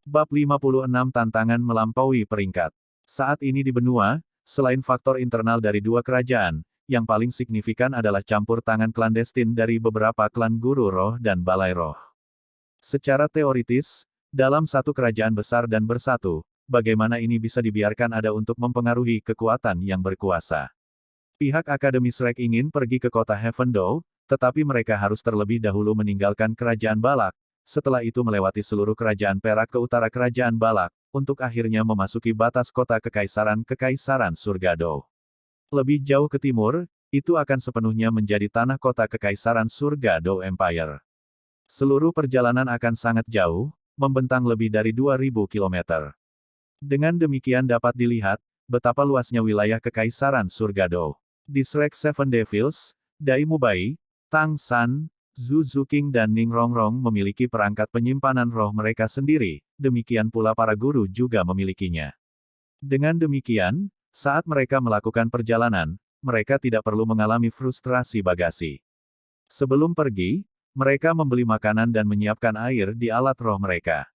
Bab 56 Tantangan Melampaui Peringkat. Saat ini di benua, selain faktor internal dari dua kerajaan, yang paling signifikan adalah campur tangan klandestin dari beberapa klan guru roh dan balai roh. Secara teoritis, dalam satu kerajaan besar dan bersatu, bagaimana ini bisa dibiarkan ada untuk mempengaruhi kekuatan yang berkuasa. Pihak Akademi Shrek ingin pergi ke kota Heavendow, tetapi mereka harus terlebih dahulu meninggalkan kerajaan Balak, setelah itu melewati seluruh kerajaan perak ke utara kerajaan Balak, untuk akhirnya memasuki batas kota Kekaisaran Surgado. Lebih jauh ke timur, itu akan sepenuhnya menjadi tanah kota Kekaisaran Surgado Empire. Seluruh perjalanan akan sangat jauh, membentang lebih dari 2000 km. Dengan demikian dapat dilihat, betapa luasnya wilayah Kekaisaran Surgado. Di Shrek Seven Devils, Dai Mubai, Tang San, Zhu Zuqing dan Ning Rongrong memiliki perangkat penyimpanan roh mereka sendiri, demikian pula para guru juga memilikinya. Dengan demikian, saat mereka melakukan perjalanan, mereka tidak perlu mengalami frustrasi bagasi. Sebelum pergi, mereka membeli makanan dan menyiapkan air di alat roh mereka.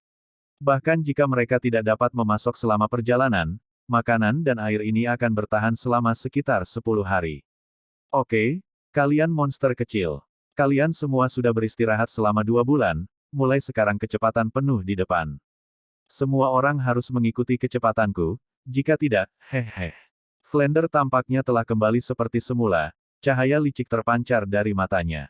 Bahkan jika mereka tidak dapat memasok selama perjalanan, makanan dan air ini akan bertahan selama sekitar 10 hari. Oke, kalian monster kecil. Kalian semua sudah beristirahat selama 2 bulan, mulai sekarang kecepatan penuh di depan. Semua orang harus mengikuti kecepatanku, jika tidak, hehe. Flander tampaknya telah kembali seperti semula, cahaya licik terpancar dari matanya.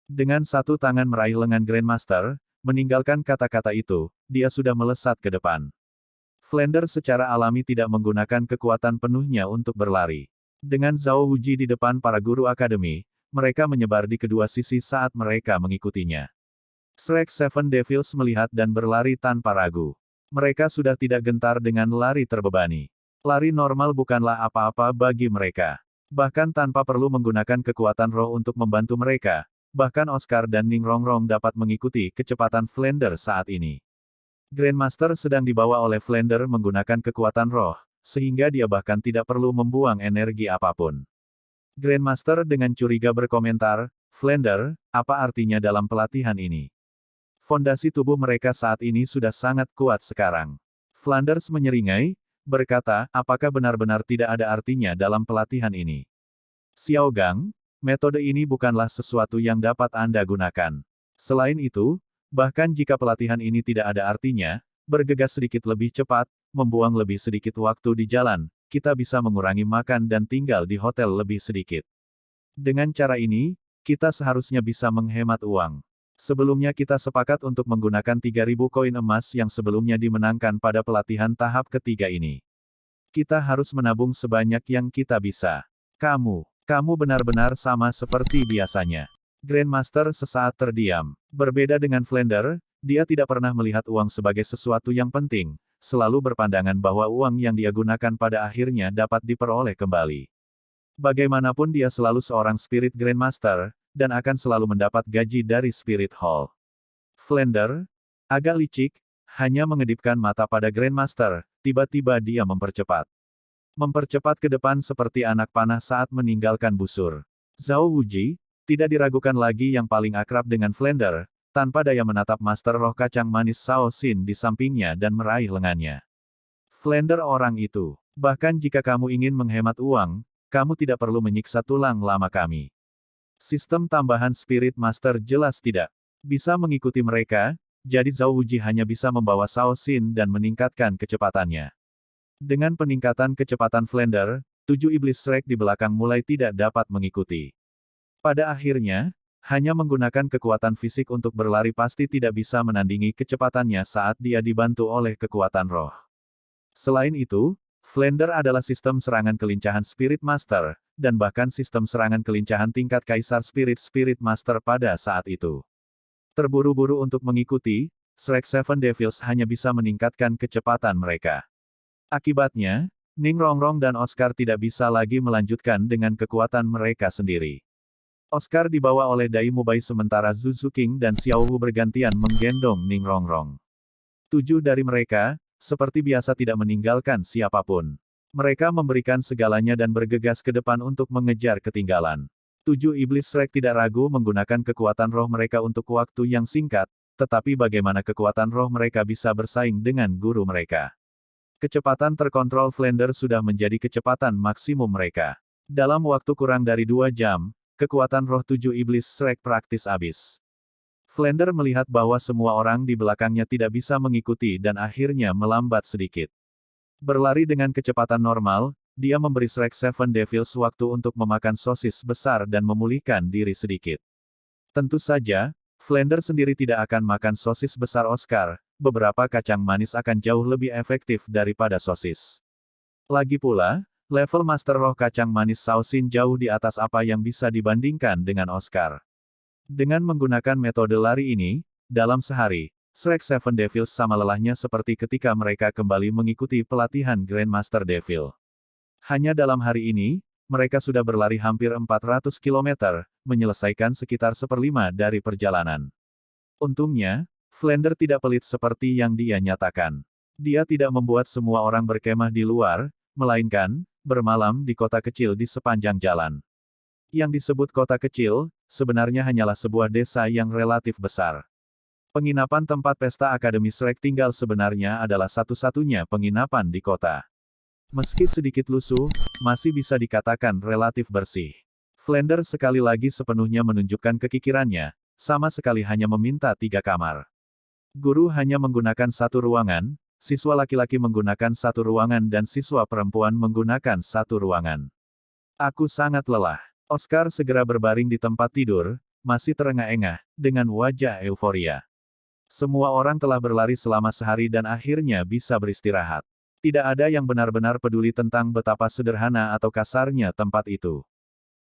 Dengan satu tangan meraih lengan Grandmaster, meninggalkan kata-kata itu, dia sudah melesat ke depan. Flander secara alami tidak menggunakan kekuatan penuhnya untuk berlari. Dengan Zhao Wuji di depan para guru akademi, mereka menyebar di kedua sisi saat mereka mengikutinya. Shrek Seven Devils melihat dan berlari tanpa ragu. Mereka sudah tidak gentar dengan lari terbebani. Lari normal bukanlah apa-apa bagi mereka. Bahkan tanpa perlu menggunakan kekuatan roh untuk membantu mereka, bahkan Oscar dan Ning Rongrong dapat mengikuti kecepatan Flander saat ini. Grandmaster sedang dibawa oleh Flander menggunakan kekuatan roh, sehingga dia bahkan tidak perlu membuang energi apapun. Grandmaster dengan curiga berkomentar, Flander, apa artinya dalam pelatihan ini? Fondasi tubuh mereka saat ini sudah sangat kuat sekarang. Flanders menyeringai, berkata, apakah benar-benar tidak ada artinya dalam pelatihan ini? Xiao Gang, metode ini bukanlah sesuatu yang dapat Anda gunakan. Selain itu, bahkan jika pelatihan ini tidak ada artinya, bergegas sedikit lebih cepat, membuang lebih sedikit waktu di jalan, kita bisa mengurangi makan dan tinggal di hotel lebih sedikit. Dengan cara ini, kita seharusnya bisa menghemat uang. Sebelumnya kita sepakat untuk menggunakan 3.000 koin emas yang sebelumnya dimenangkan pada pelatihan tahap ketiga ini. Kita harus menabung sebanyak yang kita bisa. Kamu benar-benar sama seperti biasanya. Grandmaster sesaat terdiam. Berbeda dengan Flander, dia tidak pernah melihat uang sebagai sesuatu yang penting, selalu berpandangan bahwa uang yang dia gunakan pada akhirnya dapat diperoleh kembali. Bagaimanapun dia selalu seorang Spirit Grandmaster, dan akan selalu mendapat gaji dari Spirit Hall. Flander, agak licik, hanya mengedipkan mata pada Grandmaster, tiba-tiba dia mempercepat. Mempercepat ke depan seperti anak panah saat meninggalkan busur. Zhao Wuji, tidak diragukan lagi yang paling akrab dengan Flander, tanpa daya menatap Master Roh Kacang Manis Shao Xin di sampingnya dan meraih lengannya. Flander orang itu. Bahkan jika kamu ingin menghemat uang, kamu tidak perlu menyiksa tulang lama kami. Sistem tambahan Spirit Master jelas tidak bisa mengikuti mereka, jadi Zhao Wuji hanya bisa membawa Shao Xin dan meningkatkan kecepatannya. Dengan peningkatan kecepatan Flander, 7 iblis Shrek di belakang mulai tidak dapat mengikuti. Pada akhirnya, hanya menggunakan kekuatan fisik untuk berlari pasti tidak bisa menandingi kecepatannya saat dia dibantu oleh kekuatan roh. Selain itu, Flander adalah sistem serangan kelincahan Spirit Master, dan bahkan sistem serangan kelincahan tingkat Kaisar Spirit Master pada saat itu. Terburu-buru untuk mengikuti, Shrek Seven Devils hanya bisa meningkatkan kecepatan mereka. Akibatnya, Ning Rongrong dan Oscar tidak bisa lagi melanjutkan dengan kekuatan mereka sendiri. Oscar dibawa oleh Dai Mubai sementara Zhu Zuqing dan Xiao Wu bergantian menggendong Ning Rongrong. 7 dari mereka, seperti biasa tidak meninggalkan siapapun. Mereka memberikan segalanya dan bergegas ke depan untuk mengejar ketinggalan. 7 iblis Shrek tidak ragu menggunakan kekuatan roh mereka untuk waktu yang singkat, tetapi bagaimana kekuatan roh mereka bisa bersaing dengan guru mereka. Kecepatan terkontrol Flander sudah menjadi kecepatan maksimum mereka. Dalam waktu kurang dari 2 jam, kekuatan roh 7 iblis Shrek praktis habis. Flander melihat bahwa semua orang di belakangnya tidak bisa mengikuti dan akhirnya melambat sedikit. Berlari dengan kecepatan normal, dia memberi Shrek Seven Devils waktu untuk memakan sosis besar dan memulihkan diri sedikit. Tentu saja, Flander sendiri tidak akan makan sosis besar Oscar, beberapa kacang manis akan jauh lebih efektif daripada sosis. Lagi pula, level Master Roh Kacang Manis Sausin jauh di atas apa yang bisa dibandingkan dengan Oscar. Dengan menggunakan metode lari ini, dalam sehari, Shrek Seven Devils sama lelahnya seperti ketika mereka kembali mengikuti pelatihan Grandmaster Devil. Hanya dalam hari ini, mereka sudah berlari hampir 400 km, menyelesaikan sekitar 1/5 dari perjalanan. Untungnya, Flander tidak pelit seperti yang dia nyatakan. Dia tidak membuat semua orang berkemah di luar, melainkan, bermalam di kota kecil di sepanjang jalan. Yang disebut kota kecil, sebenarnya hanyalah sebuah desa yang relatif besar. Penginapan tempat pesta Akademi Shrek tinggal sebenarnya adalah satu-satunya penginapan di kota. Meski sedikit lusuh, masih bisa dikatakan relatif bersih. Flander sekali lagi sepenuhnya menunjukkan kekikirannya, sama sekali hanya meminta 3 kamar. Guru hanya menggunakan 1 ruangan, siswa laki-laki menggunakan 1 ruangan dan siswa perempuan menggunakan 1 ruangan. Aku sangat lelah. Oscar segera berbaring di tempat tidur, masih terengah-engah, dengan wajah euforia. Semua orang telah berlari selama sehari dan akhirnya bisa beristirahat. Tidak ada yang benar-benar peduli tentang betapa sederhana atau kasarnya tempat itu.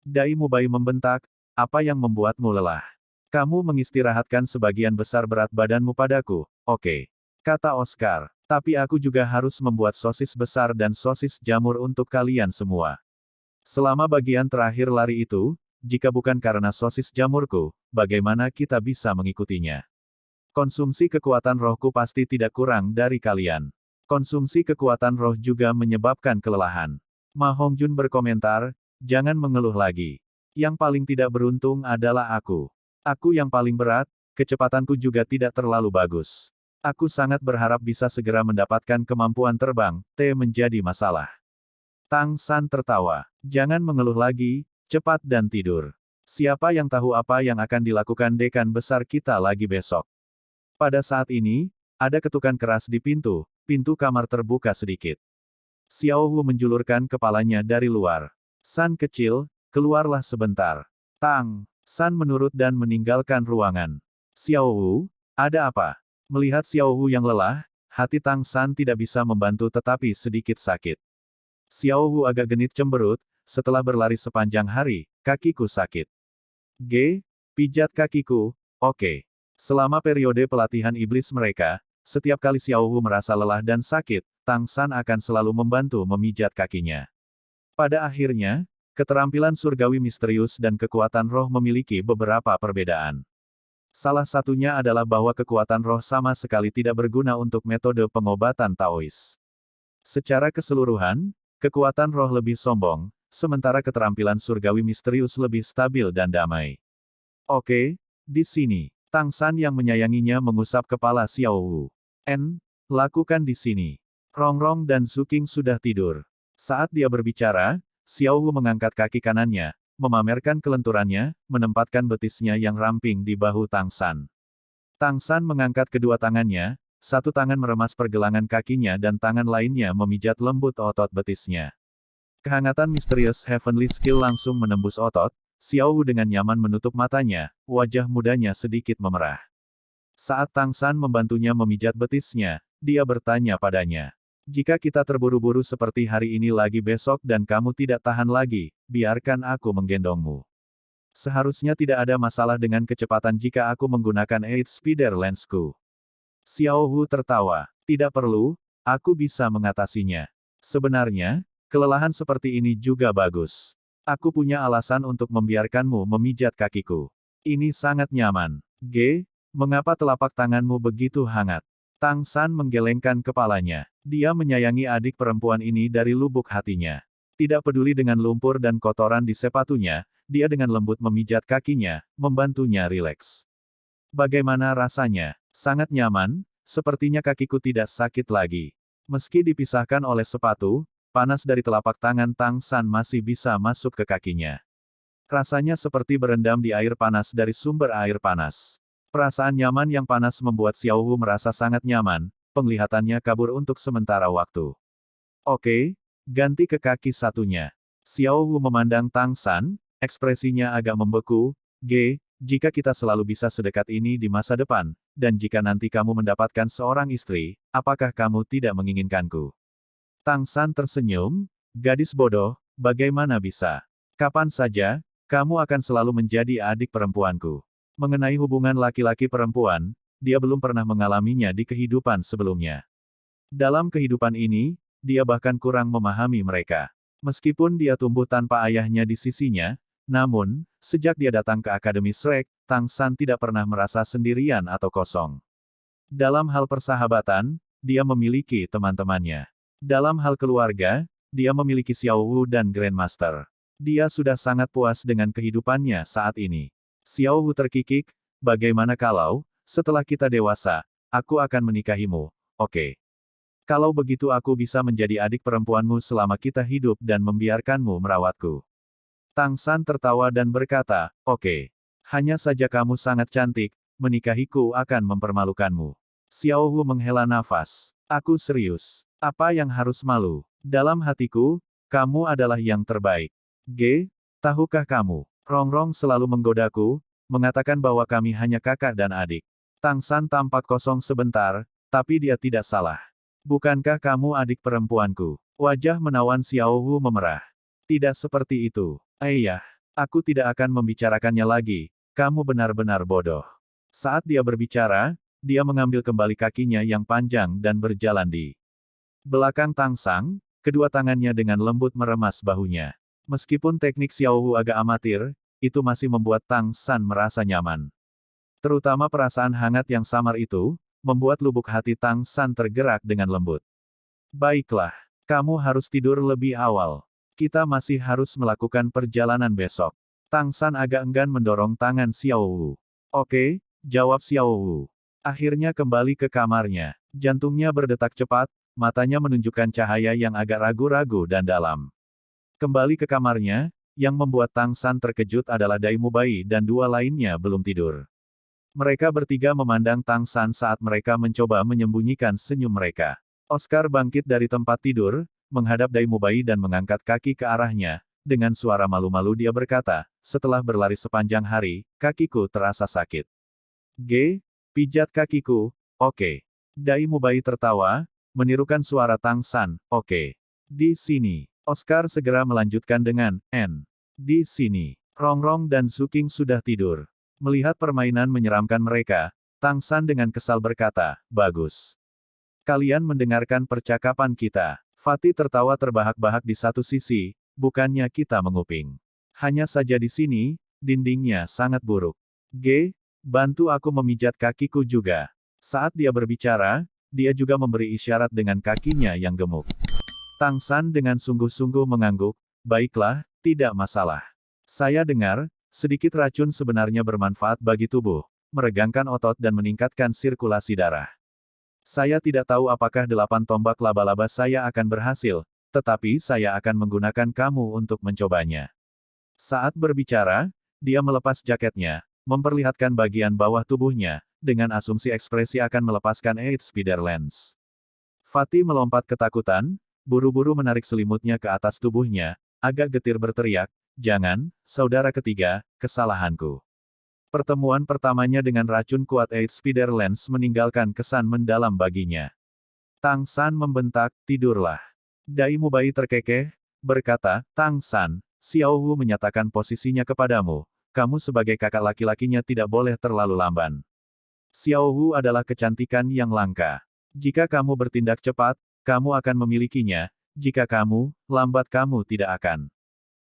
Dai Mubai membentak, apa yang membuatmu lelah? Kamu mengistirahatkan sebagian besar berat badanmu padaku, oke. Kata Oscar, tapi aku juga harus membuat sosis besar dan sosis jamur untuk kalian semua. Selama bagian terakhir lari itu, jika bukan karena sosis jamurku, bagaimana kita bisa mengikutinya? Konsumsi kekuatan rohku pasti tidak kurang dari kalian. Konsumsi kekuatan roh juga menyebabkan kelelahan. Ma Hongjun berkomentar, jangan mengeluh lagi. Yang paling tidak beruntung adalah aku. Aku yang paling berat, kecepatanku juga tidak terlalu bagus. Aku sangat berharap bisa segera mendapatkan kemampuan terbang, menjadi masalah. Tang San tertawa. Jangan mengeluh lagi, cepat dan tidur. Siapa yang tahu apa yang akan dilakukan dekan besar kita lagi besok. Pada saat ini, ada ketukan keras di pintu kamar terbuka sedikit. Xiao Wu menjulurkan kepalanya dari luar. San kecil, keluarlah sebentar. Tang San menurut dan meninggalkan ruangan. Xiao Wu, ada apa? Melihat Xiao Wu yang lelah, hati Tang San tidak bisa membantu tetapi sedikit sakit. Xiao Wu agak genit cemberut, setelah berlari sepanjang hari, kakiku sakit. Pijat kakiku, oke. Selama periode pelatihan iblis mereka, setiap kali Xiao Wu merasa lelah dan sakit, Tang San akan selalu membantu memijat kakinya. Pada akhirnya, keterampilan surgawi misterius dan kekuatan roh memiliki beberapa perbedaan. Salah satunya adalah bahwa kekuatan roh sama sekali tidak berguna untuk metode pengobatan Taois. Secara keseluruhan, kekuatan roh lebih sombong, sementara keterampilan surgawi misterius lebih stabil dan damai. Oke, di sini, Tang San yang menyayanginya mengusap kepala Xiao Wu. Lakukan di sini. Rongrong dan Zuking sudah tidur. Saat dia berbicara, Xiao Wu mengangkat kaki kanannya, memamerkan kelenturannya, menempatkan betisnya yang ramping di bahu Tang San. Tang San mengangkat kedua tangannya, satu tangan meremas pergelangan kakinya dan tangan lainnya memijat lembut otot betisnya. Kehangatan misterius Heavenly Skill langsung menembus otot, Xiao Wu dengan nyaman menutup matanya, wajah mudanya sedikit memerah. Saat Tang San membantunya memijat betisnya, dia bertanya padanya. Jika kita terburu-buru seperti hari ini lagi besok dan kamu tidak tahan lagi, biarkan aku menggendongmu. Seharusnya tidak ada masalah dengan kecepatan jika aku menggunakan 8 Speeder Lensku. Xiao Wu tertawa. Tidak perlu, aku bisa mengatasinya. Sebenarnya, kelelahan seperti ini juga bagus. Aku punya alasan untuk membiarkanmu memijat kakiku. Ini sangat nyaman. Mengapa telapak tanganmu begitu hangat? Tang San menggelengkan kepalanya. Dia menyayangi adik perempuan ini dari lubuk hatinya. Tidak peduli dengan lumpur dan kotoran di sepatunya, dia dengan lembut memijat kakinya, membantunya rileks. Bagaimana rasanya? Sangat nyaman, sepertinya kakiku tidak sakit lagi. Meski dipisahkan oleh sepatu, panas dari telapak tangan Tang San masih bisa masuk ke kakinya. Rasanya seperti berendam di air panas dari sumber air panas. Perasaan nyaman yang panas membuat Xiao Wu merasa sangat nyaman, penglihatannya kabur untuk sementara waktu. Oke, ganti ke kaki satunya. Xiao Wu memandang Tang San, ekspresinya agak membeku. Jika kita selalu bisa sedekat ini di masa depan, dan jika nanti kamu mendapatkan seorang istri, apakah kamu tidak menginginkanku? Tang San tersenyum, gadis bodoh, bagaimana bisa? Kapan saja, kamu akan selalu menjadi adik perempuanku. Mengenai hubungan laki-laki perempuan, dia belum pernah mengalaminya di kehidupan sebelumnya. Dalam kehidupan ini, dia bahkan kurang memahami mereka. Meskipun dia tumbuh tanpa ayahnya di sisinya, namun, sejak dia datang ke Akademi Shrek, Tang San tidak pernah merasa sendirian atau kosong. Dalam hal persahabatan, dia memiliki teman-temannya. Dalam hal keluarga, dia memiliki Xiao Wu dan Grandmaster. Dia sudah sangat puas dengan kehidupannya saat ini. Xiao Wu terkikik, bagaimana kalau, setelah kita dewasa, aku akan menikahimu, oke? Kalau begitu aku bisa menjadi adik perempuanmu selama kita hidup dan membiarkanmu merawatku. Tang San tertawa dan berkata, oke. Hanya saja kamu sangat cantik, menikahiku akan mempermalukanmu. Xiao Wu menghela nafas. Aku serius. Apa yang harus malu? Dalam hatiku, kamu adalah yang terbaik. Tahukah kamu? Rongrong selalu menggodaku, mengatakan bahwa kami hanya kakak dan adik. Tang San tampak kosong sebentar, tapi dia tidak salah. Bukankah kamu adik perempuanku? Wajah menawan Xiao Wu memerah. Tidak seperti itu. Ayah, aku tidak akan membicarakannya lagi, kamu benar-benar bodoh. Saat dia berbicara, dia mengambil kembali kakinya yang panjang dan berjalan di belakang Tang San, kedua tangannya dengan lembut meremas bahunya. Meskipun teknik Xiao Wu agak amatir, itu masih membuat Tang San merasa nyaman. Terutama perasaan hangat yang samar itu, membuat lubuk hati Tang San tergerak dengan lembut. Baiklah, kamu harus tidur lebih awal. Kita masih harus melakukan perjalanan besok. Tang San agak enggan mendorong tangan Xiao Wu. Oke, jawab Xiao Wu. Akhirnya kembali ke kamarnya. Jantungnya berdetak cepat, matanya menunjukkan cahaya yang agak ragu-ragu dan dalam. Kembali ke kamarnya, yang membuat Tang San terkejut adalah Dai Mubai dan dua lainnya belum tidur. Mereka bertiga memandang Tang San saat mereka mencoba menyembunyikan senyum mereka. Oscar bangkit dari tempat tidur, menghadap Dai Mubai dan mengangkat kaki ke arahnya. Dengan suara malu-malu dia berkata, setelah berlari sepanjang hari, kakiku terasa sakit. Pijat kakiku, oke. Dai Mubai tertawa, menirukan suara Tang San, oke. Di sini. Oscar segera melanjutkan dengan, di sini. Rongrong dan Suking sudah tidur. Melihat permainan menyeramkan mereka, Tang San dengan kesal berkata, bagus. Kalian mendengarkan percakapan kita. Fatih tertawa terbahak-bahak di satu sisi, bukannya kita menguping. Hanya saja di sini, dindingnya sangat buruk. Bantu aku memijat kakiku juga. Saat dia berbicara, dia juga memberi isyarat dengan kakinya yang gemuk. Tang San dengan sungguh-sungguh mengangguk, baiklah, tidak masalah. Saya dengar, sedikit racun sebenarnya bermanfaat bagi tubuh, meregangkan otot dan meningkatkan sirkulasi darah. Saya tidak tahu apakah 8 tombak laba-laba saya akan berhasil, tetapi saya akan menggunakan kamu untuk mencobanya. Saat berbicara, dia melepas jaketnya, memperlihatkan bagian bawah tubuhnya, dengan asumsi ekspresi akan melepaskan Eight Spider Lens. Fatih melompat ketakutan, buru-buru menarik selimutnya ke atas tubuhnya, agak getir berteriak, jangan, saudara ketiga, kesalahanku. Pertemuan pertamanya dengan racun kuat Eight Spider Lens meninggalkan kesan mendalam baginya. Tang San membentak, tidurlah. Dai Mubai terkekeh, berkata, Tang San, Xiao Wu menyatakan posisinya kepadamu, kamu sebagai kakak laki-lakinya tidak boleh terlalu lamban. Xiao Wu adalah kecantikan yang langka. Jika kamu bertindak cepat, kamu akan memilikinya, jika kamu lambat kamu tidak akan.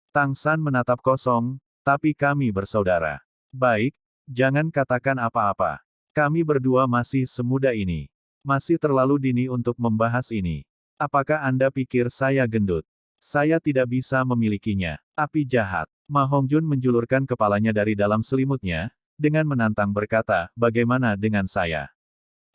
Tang San menatap kosong, tapi kami bersaudara. Baik, jangan katakan apa-apa. Kami berdua masih semuda ini. Masih terlalu dini untuk membahas ini. Apakah Anda pikir saya gendut? Saya tidak bisa memilikinya. Api jahat. Ma Hongjun menjulurkan kepalanya dari dalam selimutnya, dengan menantang berkata, bagaimana dengan saya?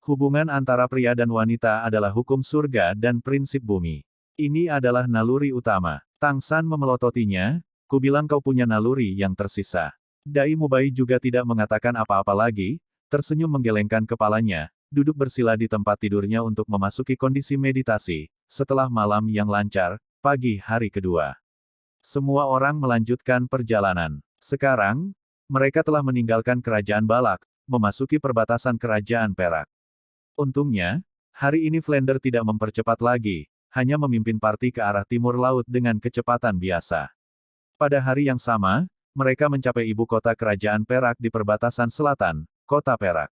Hubungan antara pria dan wanita adalah hukum surga dan prinsip bumi. Ini adalah naluri utama. Tang San memelototinya, kubilang kau punya naluri yang tersisa. Dai Mubai juga tidak mengatakan apa-apa lagi, tersenyum menggelengkan kepalanya, duduk bersila di tempat tidurnya untuk memasuki kondisi meditasi, setelah malam yang lancar, pagi hari kedua. Semua orang melanjutkan perjalanan. Sekarang, mereka telah meninggalkan kerajaan Balak, memasuki perbatasan kerajaan Perak. Untungnya, hari ini Flander tidak mempercepat lagi, hanya memimpin parti ke arah timur laut dengan kecepatan biasa. Pada hari yang sama, mereka mencapai ibu kota kerajaan Perak di perbatasan selatan, kota Perak.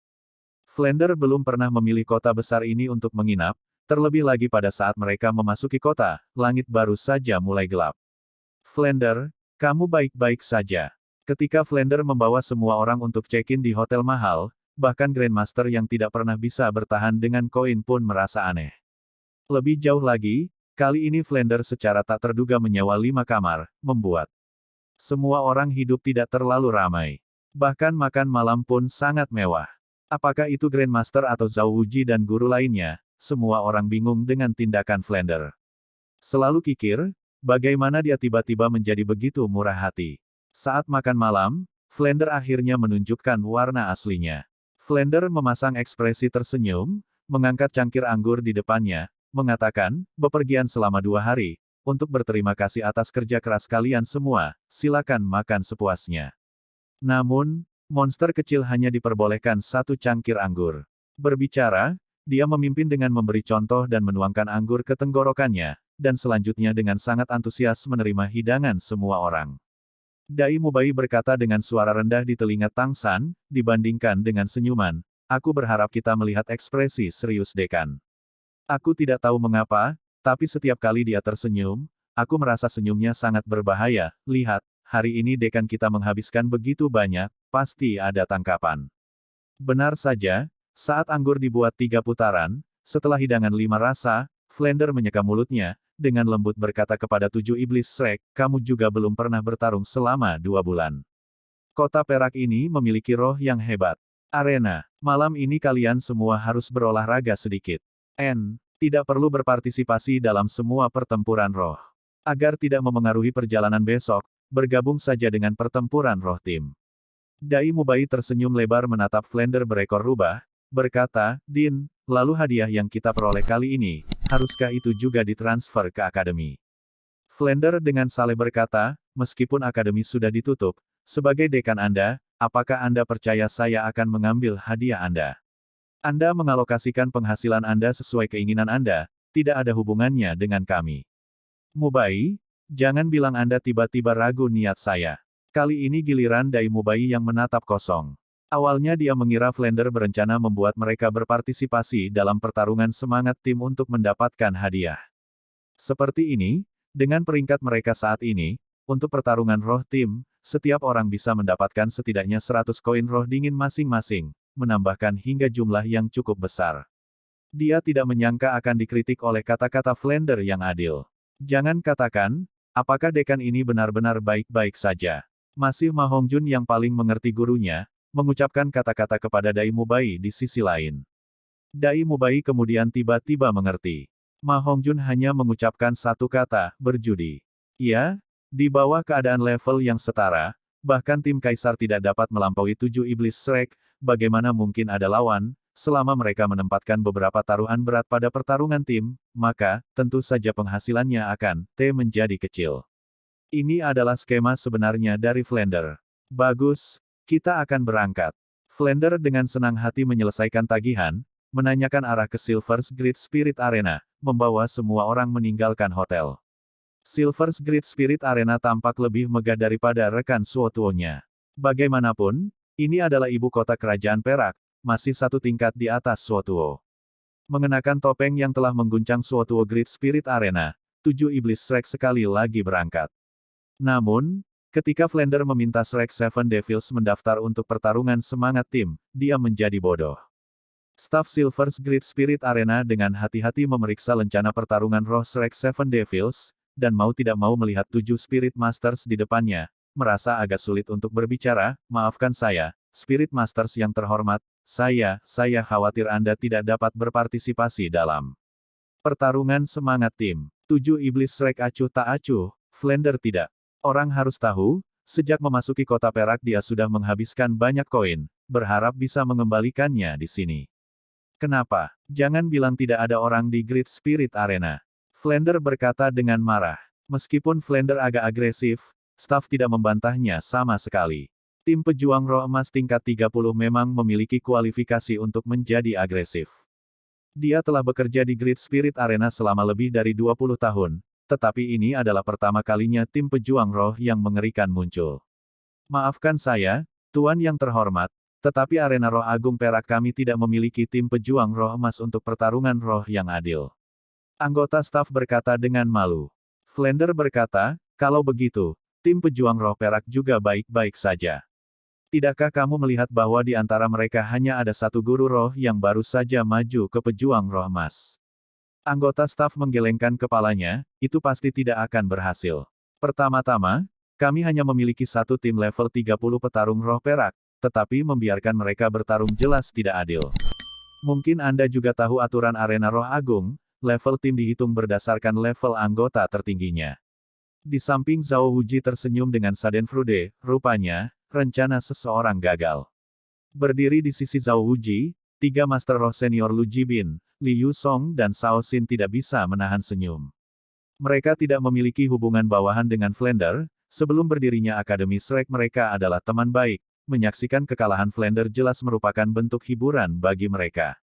Flander belum pernah memilih kota besar ini untuk menginap, terlebih lagi pada saat mereka memasuki kota, langit baru saja mulai gelap. Flander, kamu baik-baik saja. Ketika Flander membawa semua orang untuk check-in di hotel mahal, bahkan Grandmaster yang tidak pernah bisa bertahan dengan koin pun merasa aneh. Lebih jauh lagi, kali ini Flander secara tak terduga menyewa 5 kamar, membuat semua orang hidup tidak terlalu ramai. Bahkan makan malam pun sangat mewah. Apakah itu Grandmaster atau Zhao Wuji dan guru lainnya, semua orang bingung dengan tindakan Flander. Selalu kikir, bagaimana dia tiba-tiba menjadi begitu murah hati. Saat makan malam, Flander akhirnya menunjukkan warna aslinya. Flander memasang ekspresi tersenyum, mengangkat cangkir anggur di depannya, mengatakan, bepergian selama 2 hari, untuk berterima kasih atas kerja keras kalian semua, silakan makan sepuasnya. Namun, monster kecil hanya diperbolehkan 1 cangkir anggur. Berbicara, dia memimpin dengan memberi contoh dan menuangkan anggur ke tenggorokannya, dan selanjutnya dengan sangat antusias menerima hidangan semua orang. Dai Mubai berkata dengan suara rendah di telinga Tang San, dibandingkan dengan senyuman, aku berharap kita melihat ekspresi serius dekan. Aku tidak tahu mengapa, tapi setiap kali dia tersenyum, aku merasa senyumnya sangat berbahaya. Lihat, hari ini dekan kita menghabiskan begitu banyak, pasti ada tangkapan. Benar saja, saat anggur dibuat 3 putaran, setelah hidangan 5 rasa, Flander menyeka mulutnya, dengan lembut berkata kepada 7 iblis Shrek, kamu juga belum pernah bertarung selama 2 bulan. Kota Perak ini memiliki roh yang hebat. Arena, malam ini kalian semua harus berolahraga sedikit. Tidak perlu berpartisipasi dalam semua pertempuran roh. Agar tidak memengaruhi perjalanan besok, bergabung saja dengan pertempuran roh tim. Dai Mubai tersenyum lebar menatap Flander berekor rubah, berkata, Din, lalu hadiah yang kita peroleh kali ini, haruskah itu juga ditransfer ke akademi? Flander dengan saleh berkata, meskipun akademi sudah ditutup, sebagai dekan Anda, apakah Anda percaya saya akan mengambil hadiah Anda? Anda mengalokasikan penghasilan Anda sesuai keinginan Anda, tidak ada hubungannya dengan kami. Mubai, jangan bilang Anda tiba-tiba ragu niat saya. Kali ini giliran Dai Mubai yang menatap kosong. Awalnya dia mengira Flander berencana membuat mereka berpartisipasi dalam pertarungan semangat tim untuk mendapatkan hadiah. Seperti ini, dengan peringkat mereka saat ini, untuk pertarungan roh tim, setiap orang bisa mendapatkan setidaknya 100 koin roh dingin masing-masing, menambahkan hingga jumlah yang cukup besar. Dia tidak menyangka akan dikritik oleh kata-kata Flander yang adil. Jangan katakan, apakah dekan ini benar-benar baik-baik saja. Masih Ma Hongjun yang paling mengerti gurunya, mengucapkan kata-kata kepada Dai Mubai di sisi lain. Dai Mubai kemudian tiba-tiba mengerti. Ma Hongjun hanya mengucapkan satu kata, berjudi. Ya, di bawah keadaan level yang setara, bahkan tim Kaisar tidak dapat melampaui 7 iblis Shrek, bagaimana mungkin ada lawan, selama mereka menempatkan beberapa taruhan berat pada pertarungan tim, maka, tentu saja penghasilannya akan, menjadi kecil. Ini adalah skema sebenarnya dari Flander. Bagus. Kita akan berangkat. Flander dengan senang hati menyelesaikan tagihan, menanyakan arah ke Silver's Great Spirit Arena, membawa semua orang meninggalkan hotel. Silver's Great Spirit Arena tampak lebih megah daripada rekan Suotuo-nya. Bagaimanapun, ini adalah ibu kota kerajaan Perak, masih 1 tingkat di atas Suotuo. Mengenakan topeng yang telah mengguncang Suotuo Great Spirit Arena, 7 iblis Shrek sekali lagi berangkat. Namun, ketika Flander meminta Shrek Seven Devils mendaftar untuk pertarungan semangat tim, dia menjadi bodoh. Staf Silver's Great Spirit Arena dengan hati-hati memeriksa lencana pertarungan roh Shrek Seven Devils, dan mau tidak mau melihat 7 Spirit Masters di depannya, merasa agak sulit untuk berbicara, maafkan saya, Spirit Masters yang terhormat, saya khawatir Anda tidak dapat berpartisipasi dalam pertarungan semangat tim. 7 Iblis Shrek acuh tak acuh, Flander tidak. Orang harus tahu, sejak memasuki kota perak dia sudah menghabiskan banyak koin, berharap bisa mengembalikannya di sini. Kenapa? Jangan bilang tidak ada orang di Great Spirit Arena. Flander berkata dengan marah. Meskipun Flander agak agresif, staf tidak membantahnya sama sekali. Tim pejuang roh emas tingkat 30 memang memiliki kualifikasi untuk menjadi agresif. Dia telah bekerja di Great Spirit Arena selama lebih dari 20 tahun, tetapi ini adalah pertama kalinya tim pejuang roh yang mengerikan muncul. Maafkan saya, Tuan yang terhormat, tetapi arena roh agung perak kami tidak memiliki tim pejuang roh emas untuk pertarungan roh yang adil. Anggota staf berkata dengan malu. Flander berkata, kalau begitu, tim pejuang roh perak juga baik-baik saja. Tidakkah kamu melihat bahwa di antara mereka hanya ada satu guru roh yang baru saja maju ke pejuang roh emas? Anggota staf menggelengkan kepalanya, itu pasti tidak akan berhasil. Pertama-tama, kami hanya memiliki satu tim level 30 petarung roh perak, tetapi membiarkan mereka bertarung jelas tidak adil. Mungkin Anda juga tahu aturan arena roh agung, level tim dihitung berdasarkan level anggota tertingginya. Di samping Zhao Wuji tersenyum dengan Schadenfreude, rupanya, rencana seseorang gagal. Berdiri di sisi Zhao Wuji, 3 Master Roh Senior Lu Jibin, Li Yusong dan Shao Xin tidak bisa menahan senyum. Mereka tidak memiliki hubungan bawahan dengan Flander, sebelum berdirinya Akademi Shrek mereka adalah teman baik, menyaksikan kekalahan Flander jelas merupakan bentuk hiburan bagi mereka.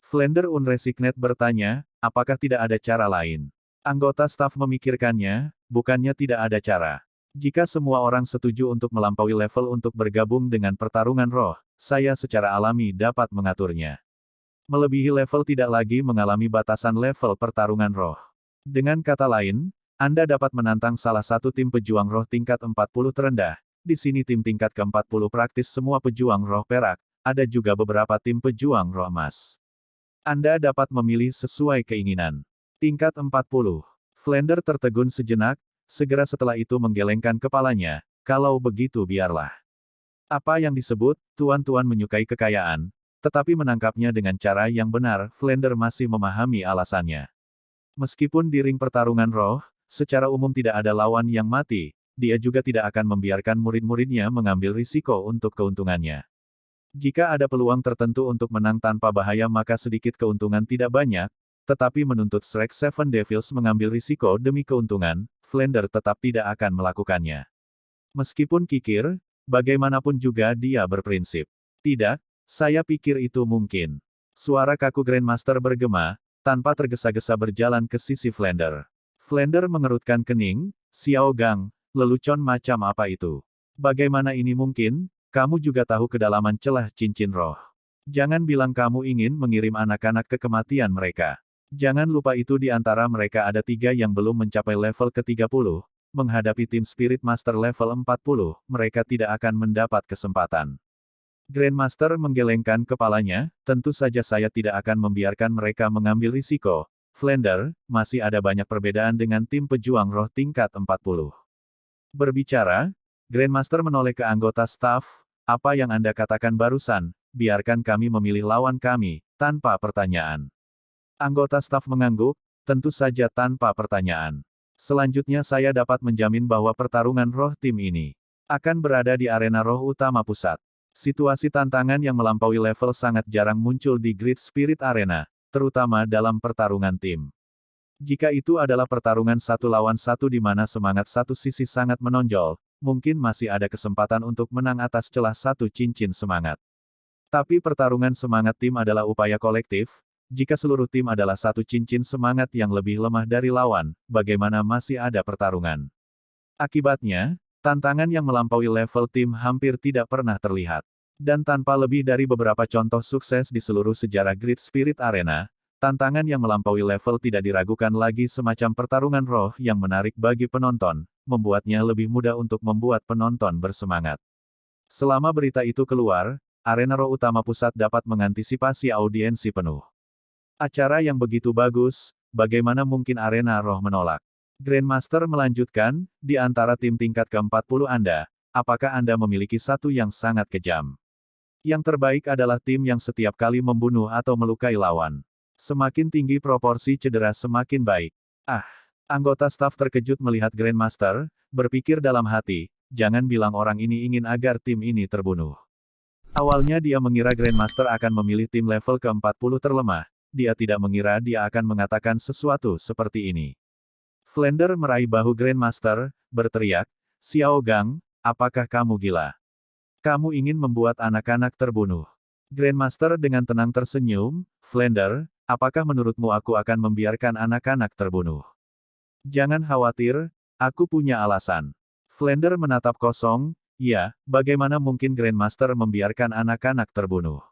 Flander Unresignet bertanya, apakah tidak ada cara lain? Anggota staf memikirkannya, bukannya tidak ada cara. Jika semua orang setuju untuk melampaui level untuk bergabung dengan pertarungan roh, saya secara alami dapat mengaturnya. Melebihi level tidak lagi mengalami batasan level pertarungan roh. Dengan kata lain, Anda dapat menantang salah satu tim pejuang roh tingkat 40 terendah. Di sini tim tingkat ke-40 praktis semua pejuang roh perak, ada juga beberapa tim pejuang roh emas. Anda dapat memilih sesuai keinginan. Tingkat 40. Flander tertegun sejenak, segera setelah itu menggelengkan kepalanya, kalau begitu biarlah. Apa yang disebut, tuan-tuan menyukai kekayaan, tetapi menangkapnya dengan cara yang benar, Flander masih memahami alasannya. Meskipun di ring pertarungan roh, secara umum tidak ada lawan yang mati, dia juga tidak akan membiarkan murid-muridnya mengambil risiko untuk keuntungannya. Jika ada peluang tertentu untuk menang tanpa bahaya maka sedikit keuntungan tidak banyak, tetapi menuntut Shrek Seven Devils mengambil risiko demi keuntungan, Flander tetap tidak akan melakukannya. Meskipun kikir, bagaimanapun juga dia berprinsip. Tidak, saya pikir itu mungkin. Suara kaku Grandmaster bergema, tanpa tergesa-gesa berjalan ke sisi Flander. Flander mengerutkan kening, Xiao Gang, lelucon macam apa itu? Bagaimana ini mungkin? Kamu juga tahu kedalaman celah cincin roh. Jangan bilang kamu ingin mengirim anak-anak ke kematian mereka. Jangan lupa itu di antara mereka ada 3 yang belum mencapai level ke-30, menghadapi tim Spirit Master level 40, mereka tidak akan mendapat kesempatan. Grandmaster menggelengkan kepalanya, tentu saja saya tidak akan membiarkan mereka mengambil risiko. Flander, masih ada banyak perbedaan dengan tim pejuang roh tingkat 40. Berbicara, Grandmaster menoleh ke anggota staf, apa yang Anda katakan barusan, biarkan kami memilih lawan kami, tanpa pertanyaan. Anggota staf mengangguk, tentu saja tanpa pertanyaan. Selanjutnya saya dapat menjamin bahwa pertarungan roh tim ini akan berada di arena roh utama pusat. Situasi tantangan yang melampaui level sangat jarang muncul di Great Spirit Arena, terutama dalam pertarungan tim. Jika itu adalah pertarungan 1 lawan 1 di mana semangat satu sisi sangat menonjol, mungkin masih ada kesempatan untuk menang atas celah satu cincin semangat. Tapi pertarungan semangat tim adalah upaya kolektif. Jika seluruh tim adalah satu cincin semangat yang lebih lemah dari lawan, bagaimana masih ada pertarungan? Akibatnya, tantangan yang melampaui level tim hampir tidak pernah terlihat. Dan tanpa lebih dari beberapa contoh sukses di seluruh sejarah Great Spirit Arena, tantangan yang melampaui level tidak diragukan lagi semacam pertarungan roh yang menarik bagi penonton, membuatnya lebih mudah untuk membuat penonton bersemangat. Selama berita itu keluar, arena roh utama pusat dapat mengantisipasi audiensi penuh. Acara yang begitu bagus, bagaimana mungkin arena roh menolak? Grandmaster melanjutkan, di antara tim tingkat ke-40 Anda, apakah Anda memiliki satu yang sangat kejam? Yang terbaik adalah tim yang setiap kali membunuh atau melukai lawan. Semakin tinggi proporsi cedera semakin baik. Ah! Anggota staf terkejut melihat Grandmaster, berpikir dalam hati, jangan bilang orang ini ingin agar tim ini terbunuh. Awalnya dia mengira Grandmaster akan memilih tim level ke-40 terlemah, dia tidak mengira dia akan mengatakan sesuatu seperti ini. Flander meraih bahu Grandmaster, berteriak, "Xiao Gang, apakah kamu gila? Kamu ingin membuat anak-anak terbunuh?" Grandmaster dengan tenang tersenyum, "Flander, apakah menurutmu aku akan membiarkan anak-anak terbunuh? Jangan khawatir, aku punya alasan." Flander menatap kosong, "Ya, bagaimana mungkin Grandmaster membiarkan anak-anak terbunuh?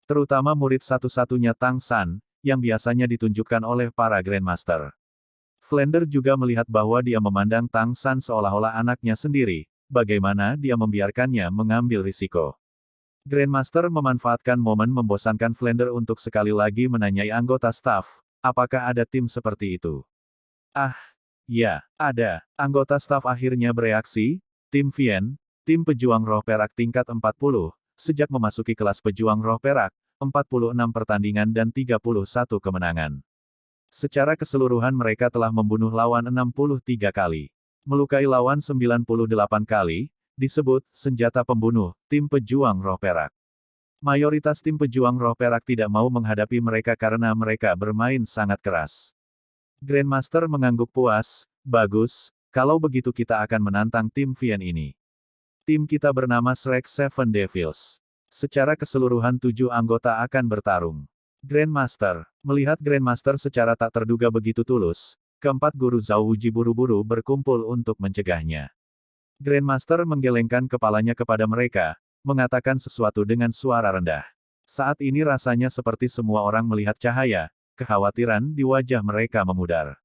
Terutama murid satu-satunya Tang San, yang biasanya ditunjukkan oleh para Grandmaster." Flander juga melihat bahwa dia memandang Tang San seolah-olah anaknya sendiri, bagaimana dia membiarkannya mengambil risiko. Grandmaster memanfaatkan momen membosankan Flander untuk sekali lagi menanyai anggota staf, apakah ada tim seperti itu? Ah, ya, ada. Anggota staf akhirnya bereaksi, tim Vien, tim pejuang roh perak tingkat 40, sejak memasuki kelas pejuang roh perak, 46 pertandingan dan 31 kemenangan. Secara keseluruhan mereka telah membunuh lawan 63 kali. Melukai lawan 98 kali, disebut senjata pembunuh, tim pejuang roh perak. Mayoritas tim pejuang roh perak tidak mau menghadapi mereka karena mereka bermain sangat keras. Grandmaster mengangguk puas, "Bagus, kalau begitu kita akan menantang tim Vien ini. Tim kita bernama Shrek Seven Devils. Secara keseluruhan 7 anggota akan bertarung." Grandmaster, melihat Grandmaster secara tak terduga begitu tulus, keempat guru Zhao Wuji buru-buru berkumpul untuk mencegahnya. Grandmaster menggelengkan kepalanya kepada mereka, mengatakan sesuatu dengan suara rendah. Saat ini rasanya seperti semua orang melihat cahaya, kekhawatiran di wajah mereka memudar.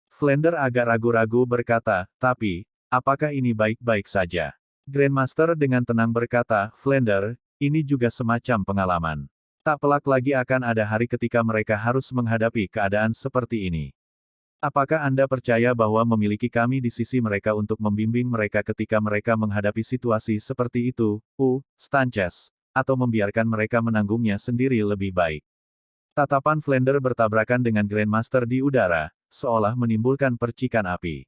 Flander agak ragu-ragu berkata, "Tapi, apakah ini baik-baik saja?" Grandmaster dengan tenang berkata, "Flander, ini juga semacam pengalaman. Tak pelak lagi akan ada hari ketika mereka harus menghadapi keadaan seperti ini. Apakah Anda percaya bahwa memiliki kami di sisi mereka untuk membimbing mereka ketika mereka menghadapi situasi seperti itu, Stanches, atau membiarkan mereka menanggungnya sendiri lebih baik?" Tatapan Flander bertabrakan dengan Grandmaster di udara, seolah menimbulkan percikan api.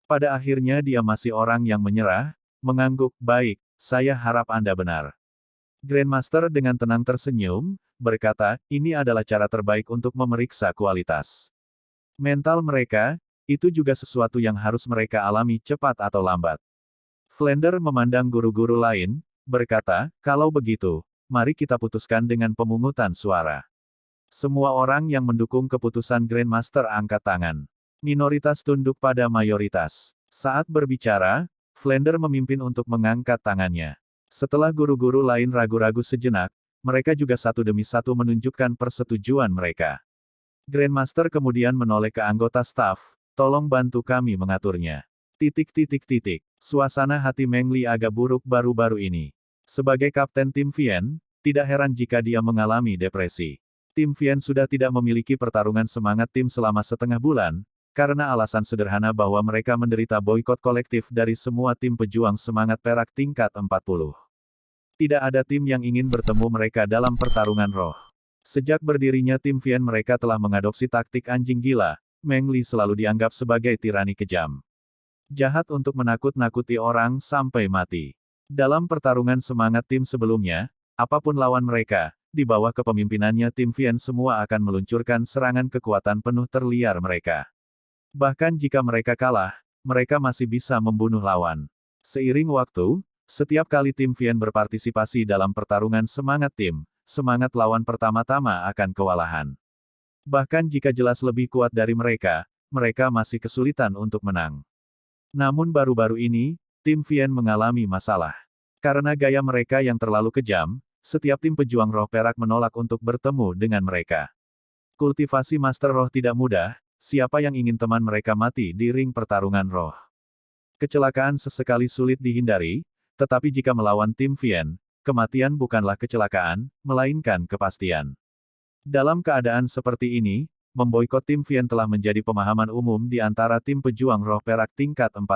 Pada akhirnya dia masih orang yang menyerah, mengangguk, "Baik, saya harap Anda benar." Grandmaster dengan tenang tersenyum, berkata, "Ini adalah cara terbaik untuk memeriksa kualitas mental mereka, itu juga sesuatu yang harus mereka alami cepat atau lambat." Flander memandang guru-guru lain, berkata, "Kalau begitu, mari kita putuskan dengan pemungutan suara." Semua orang yang mendukung keputusan Grandmaster angkat tangan. Minoritas tunduk pada mayoritas. Saat berbicara, Flander memimpin untuk mengangkat tangannya. Setelah guru-guru lain ragu-ragu sejenak, mereka juga satu demi satu menunjukkan persetujuan mereka. Grandmaster kemudian menoleh ke anggota staf, "Tolong bantu kami mengaturnya." Suasana hati Meng Li agak buruk baru-baru ini. Sebagai kapten tim Vien, tidak heran jika dia mengalami depresi. Tim Vien sudah tidak memiliki pertarungan semangat tim selama setengah bulan, karena alasan sederhana bahwa mereka menderita boikot kolektif dari semua tim pejuang semangat perak tingkat 40. Tidak ada tim yang ingin bertemu mereka dalam pertarungan roh. Sejak berdirinya tim Vien mereka telah mengadopsi taktik anjing gila, Meng Li selalu dianggap sebagai tirani kejam. Jahat untuk menakut-nakuti orang sampai mati. Dalam pertarungan semangat tim sebelumnya, apapun lawan mereka, di bawah kepemimpinannya tim Vien semua akan meluncurkan serangan kekuatan penuh terliar mereka. Bahkan jika mereka kalah, mereka masih bisa membunuh lawan. Seiring waktu, setiap kali tim Vien berpartisipasi dalam pertarungan semangat lawan pertama-tama akan kewalahan. Bahkan jika jelas lebih kuat dari mereka, mereka masih kesulitan untuk menang. Namun baru-baru ini, tim Vien mengalami masalah. Karena gaya mereka yang terlalu kejam, setiap tim pejuang roh perak menolak untuk bertemu dengan mereka. Kultivasi Master Roh tidak mudah, siapa yang ingin teman mereka mati di ring pertarungan roh? Kecelakaan sesekali sulit dihindari, tetapi jika melawan tim Vien, kematian bukanlah kecelakaan, melainkan kepastian. Dalam keadaan seperti ini, memboikot tim Vien telah menjadi pemahaman umum di antara tim pejuang roh perak tingkat 40.